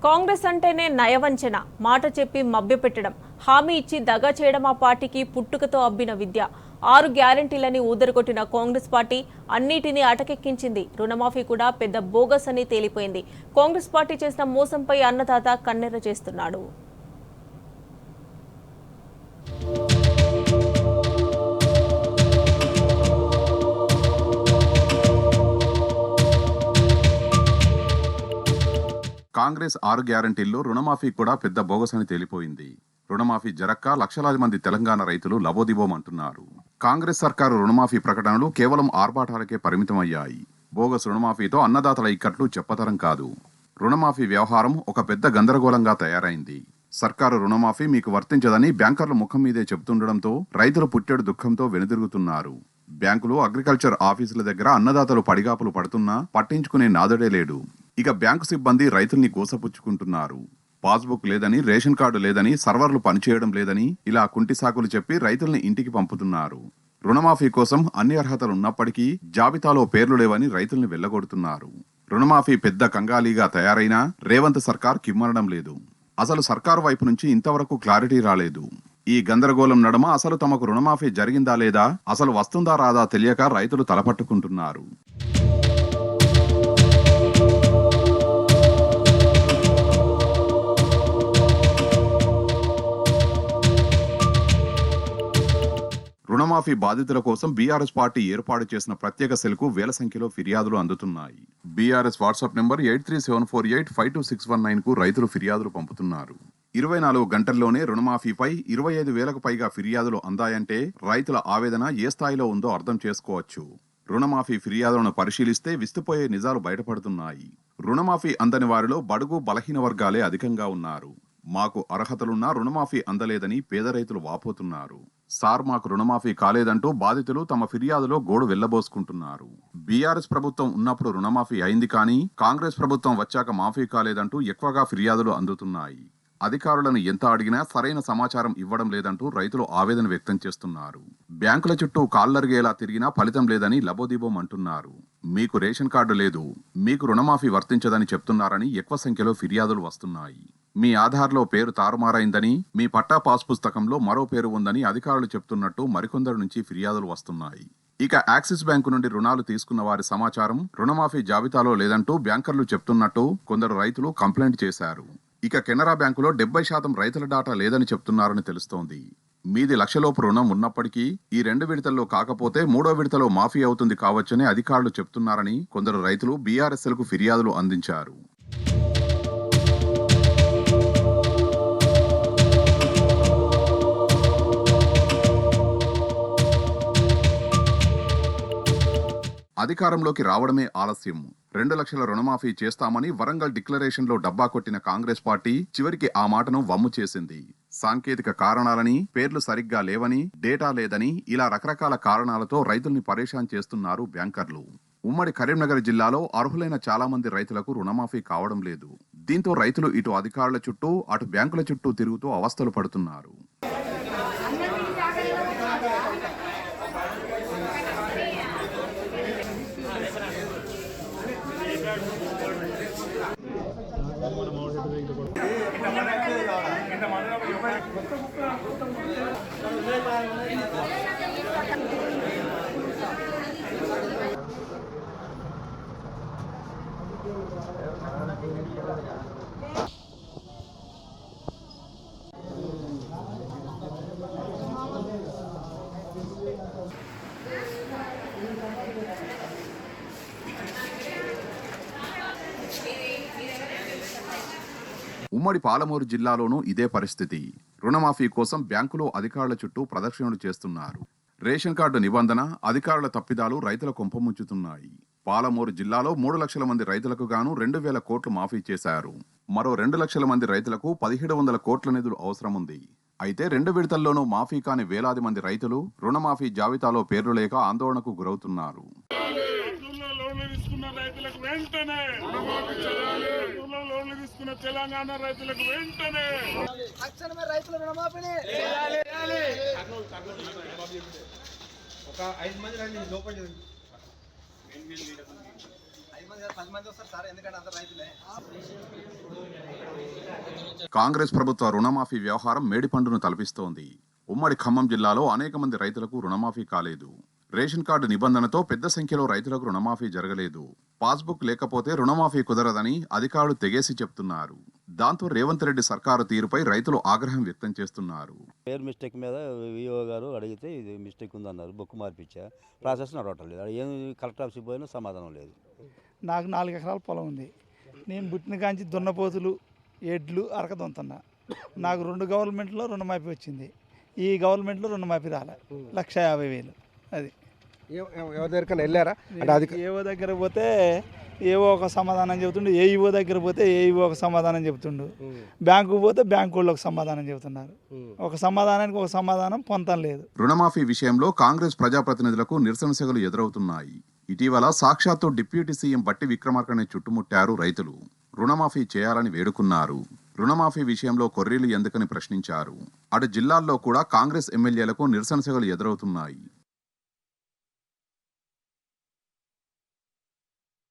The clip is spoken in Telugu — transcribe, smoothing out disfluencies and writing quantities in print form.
కాంగ్రెస్ అంటేనే నయవంచన, మాట చెప్పి మభ్యపెట్టడం, హామీ ఇచ్చి దగా చేయడం ఆ పార్టీకి పుట్టుకతో అబ్బిన విద్య. 6 గ్యారెంటీలని ఊదరగొట్టిన కాంగ్రెస్ పార్టీ అన్నిటినీ అటకెక్కించింది. రుణమాఫీ కూడా పెద్ద బోగస్ అని తేలిపోయింది. కాంగ్రెస్ పార్టీ చేసిన మోసంపై అన్నదాత కన్నెర్ర చేస్తున్నాడు. కాంగ్రెస్ 6 గ్యారంటీల్లో రుణమాఫీ కూడా పెద్ద బోగస్ అని తేలిపోయింది. రుణమాఫీ జరక్క లక్షలాది మంది తెలంగాణ రైతులు లబోదిబోమంటున్నారు. కాంగ్రెస్ సర్కారు రుణమాఫీ ప్రకటనలు కేవలం ఆర్భాటాలకే పరిమితమయ్యాయి. బోగస్ రుణమాఫీతో అన్నదాతల ఇక్కట్లు చెప్పతరం కాదు. రుణమాఫీ వ్యవహారం ఒక పెద్ద గందరగోళంగా తయారైంది. సర్కారు రుణమాఫీ మీకు వర్తించదని బ్యాంకర్ల ముఖం మీదే చెబుతుండడంతో రైతులు పుట్టెడు దుఃఖంతో వెనుదిరుగుతున్నారు. బ్యాంకులు, అగ్రికల్చర్ ఆఫీసుల దగ్గర అన్నదాతలు పడిగాపులు పడుతున్నా పట్టించుకునే నాదుడే లేడు. ఇక బ్యాంకు సిబ్బంది రైతుల్ని గోసపుచ్చుకుంటున్నారు. పాస్బుక్ లేదని, రేషన్ కార్డు లేదని, సర్వర్లు పనిచేయడం లేదని ఇలా కుంటి సాకులు చెప్పి రైతుల్ని ఇంటికి పంపుతున్నారు. రుణమాఫీ కోసం అన్ని అర్హతలు ఉన్నప్పటికీ జాబితాలో పేర్లు లేవని రైతుల్ని వెళ్లగొడుతున్నారు. రుణమాఫీ పెద్ద కంగాలీగా తయారైనా రేవంత్ సర్కార్ కిమ్మనడం లేదు. అసలు సర్కారు వైపు నుంచి ఇంతవరకు క్లారిటీ రాలేదు. ఈ గందరగోళం నడమ అసలు తమకు రుణమాఫీ జరిగిందా లేదా, అసలు వస్తుందా రాదా తెలియక రైతులు తలపట్టుకుంటున్నారు. రుణమాఫీ బాధితుల కోసం బీఆర్ఎస్ పార్టీ ఏర్పాటు చేసిన ప్రత్యేక సెల్కు వేల సంఖ్యలో ఫిర్యాదులు అందుతున్నాయి. బీఆర్ఎస్ వాట్సాప్ నెంబర్ 8374852619 కు రైతులు ఫిర్యాదులు పంపుతున్నారు. 24 గంటల్లోనే రుణమాఫీపై 25,000కు పైగా ఫిర్యాదులు అందాయంటే రైతుల ఆవేదన ఏ స్థాయిలో ఉందో అర్థం చేసుకోవచ్చు. రుణమాఫీ ఫిర్యాదులను పరిశీలిస్తే విస్తుపోయే నిజాలు బయటపడుతున్నాయి. రుణమాఫీ అందని వారిలో బడుగు బలహీన వర్గాలే అధికంగా ఉన్నారు. మాకు అర్హతలున్నా రుణమాఫీ అందలేదని పేద రైతులు వాపోతున్నారు. సార్, మాకు రుణమాఫీ కాలేదంటూ బాధితులు తమ ఫిర్యాదులో గోడు వెళ్లబోసుకుంటున్నారు. బీఆర్ఎస్ ప్రభుత్వం ఉన్నప్పుడు రుణమాఫీ అయింది కానీ కాంగ్రెస్ ప్రభుత్వం వచ్చాక మాఫీ కాలేదంటూ ఎక్కువగా ఫిర్యాదులు అందుతున్నాయి. అధికారులను ఎంత అడిగినా సరైన సమాచారం ఇవ్వడం లేదంటూ రైతులు ఆవేదన వ్యక్తం చేస్తున్నారు. బ్యాంకుల చుట్టూ కాళ్లరిగేలా తిరిగినా ఫలితం లేదని లబోదిబోం అంటున్నారు. మీకు రేషన్ కార్డు లేదు, మీకు రుణమాఫీ వర్తించదని చెప్తున్నారని ఎక్కువ సంఖ్యలో ఫిర్యాదులు వస్తున్నాయి. మీ ఆధార్లో పేరు తారుమారైందని, మీ పట్టా పాస్ పుస్తకంలో మరో పేరు ఉందని అధికారులు చెప్తున్నట్టు మరికొందరి నుంచి ఫిర్యాదులు వస్తున్నాయి. ఇక యాక్సిస్ బ్యాంకు నుండి రుణాలు తీసుకున్న వారి సమాచారం రుణమాఫీ జాబితాలో లేదంటూ బ్యాంకర్లు చెప్తున్నట్టు కొందరు రైతులు కంప్లైంట్ చేశారు. ఇక కెనరా బ్యాంకులో 70% రైతుల డాటా లేదని చెప్తున్నారని తెలుస్తోంది. మీది లక్షలోపు రుణం ఉన్నప్పటికీ ఈ 2 విడతల్లో కాకపోతే 3వ విడతలో మాఫీ అవుతుంది కావచ్చని అధికారులు చెప్తున్నారని కొందరు రైతులు బీఆర్ఎస్ఎల్కు ఫిర్యాదులు అందించారు. అధికారంలోకి రావడమే ఆలస్యం. 2 లక్షల రుణమాఫీ చేస్తామని వరంగల్ డిక్లరేషన్లో డబ్బా కొట్టిన కాంగ్రెస్ పార్టీ చివరికి ఆ మాటను వమ్ము చేసింది. సాంకేతిక కారణాలని, పేర్లు సరిగ్గా లేవని, డేటా లేదని ఇలా రకరకాల కారణాలతో రైతుల్ని పరేషాన్ చేస్తున్నారు బ్యాంకర్లు. ఉమ్మడి కరీంనగర్ జిల్లాలో అర్హులైన చాలా మంది రైతులకు రుణమాఫీ కావడం లేదు. దీంతో రైతులు ఇటు అధికారుల చుట్టూ అటు బ్యాంకుల చుట్టూ తిరుగుతూ అవస్థలు పడుతున్నారు. ఉమ్మడి పాలమూరు జిల్లాలోనూ ఇదే పరిస్థితి. రుణమాఫీ కోసం బ్యాంకులో అధికారుల చుట్టూ ప్రదక్షిణలు చేస్తున్నారు. రేషన్ కార్డు నిబంధన, అధికారుల తప్పిదాలు రైతుల కొంపముంచుతున్నాయి. పాలమూరు జిల్లాలో 3 లక్షల మంది రైతులకు గాను 2,000 కోట్లు మాఫీ చేశారు. మరో 2 లక్షల మంది రైతులకు 1,700 కోట్ల నిధులు అవసరముంది. అయితే 2 విడతల్లోనూ మాఫీ కాని వేలాది మంది రైతులు రుణమాఫీ జాబితాలో పేర్లు లేక ఆందోళనకు గురవుతున్నారు. తెలంగాణ రైతులకు వెంటనే రైతుల రుణమాఫీని ఒక 5 మంది రండి లోపల 5 మంది 10 మంది వస్తారు సార్, ఎందుకంటే అందరు రైతులే. కాంగ్రెస్ ప్రభుత్వ రుణమాఫీ వ్యవహారం మేడిపండును తలపిస్తోంది. ఉమ్మడి ఖమ్మం జిల్లాలో అనేక మంది రైతులకు రుణమాఫీ కాలేదు. రేషన్ కార్డు నిబంధనతో పెద్ద సంఖ్యలో రైతులకు రుణమాఫీ జరగలేదు. పాస్బుక్ లేకపోతే రుణమాఫీ కుదరదని అధికారులు తెగేసి చెప్తున్నారు. దాంతో రేవంత్ రెడ్డి సర్కారు తీరుపై రైతులు ఆగ్రహం వ్యక్తం చేస్తున్నారు. పేరు మిస్టేక్ మీద విఓ గారు అడిగితే ఇది మిస్టేక్ ఉందన్నారు. బుక్ మార్పించా, ప్రాసెస్ నడవటం లేదు. ఏం కలెక్టర్ ఆఫీస్కి పోయినా సమాధానం లేదు. నాకు 4 ఎకరాల పొలం ఉంది. నేను పుట్టిన కాంచి దున్నపోతులు ఎడ్లు అరక దొంతున్నా. నాకు 2 గవర్నమెంట్లో రుణమాఫీ వచ్చింది. ఈ గవర్నమెంట్లో రుణమాఫీ రాలే. 1,50,000 అది. ఎవరి దగ్గర వెళ్ళారా అంటే అది ఏవో దగ్గర పోతే ఏవో ఒక సమాధానం చెబుతుండు, ఏఈఓ దగ్గర పోతే ఏఈఓ ఒక సమాధానం చెబుతుండు, బ్యాంకుకు పోతే బ్యాంకు వాళ్ళు ఒక సమాధానం చెబుతున్నారు. ఒక సమాధానానికి ఒక సమాధానం పొంతం లేదు. రుణమాఫీ విషయంలో కాంగ్రెస్ ప్రజాప్రతినిధులకు నిరసన సెగలు ఎదురవుతున్నాయి. ఇటీవల సాక్షాత్తు డిప్యూటీ సీఎం బట్టి విక్రమార్కని చుట్టుముట్టారు రైతులు. రుణమాఫీ చేయాలని వేడుకున్నారు. రుణమాఫీ విషయంలో కొర్రీలు ఎందుకని ప్రశ్నించారు. అటు జిల్లాల్లో కూడా కాంగ్రెస్ ఎమ్మెల్యేలకు నిరసన సెగలు ఎదురవుతున్నాయి.